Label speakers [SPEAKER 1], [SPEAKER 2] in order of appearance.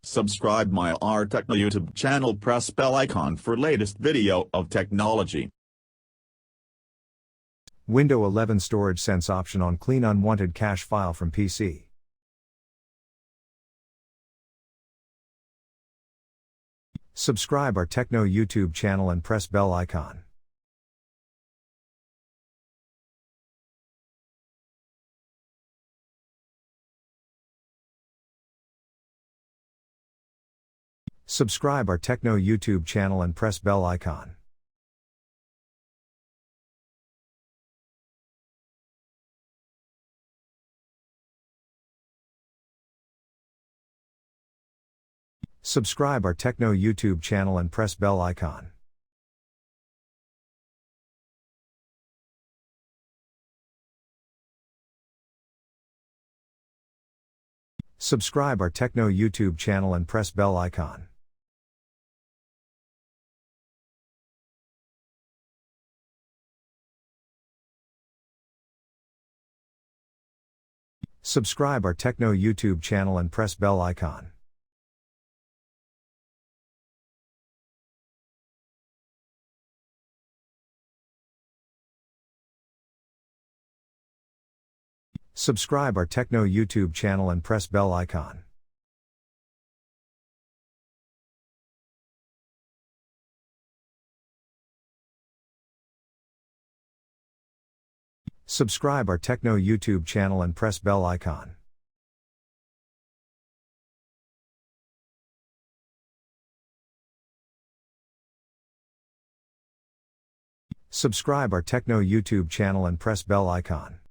[SPEAKER 1] Subscribe my A.O.A I TECHNO YouTube channel, press bell icon for latest video of technology.
[SPEAKER 2] Windows 11 Storage Sense option on clean unwanted cache file from PC. Subscribe our TECHNO YouTube channel and press bell icon. Subscribe our TECHNO YouTube channel and press bell icon. Subscribe our TECHNO YouTube channel and press bell icon. Subscribe our TECHNO YouTube channel and press bell icon. Subscribe our TECHNO YouTube channel and press bell icon. Subscribe our TECHNO YouTube channel and press bell icon. Subscribe our TECHNO YouTube channel and press bell icon. Subscribe our TECHNO YouTube channel and press bell icon.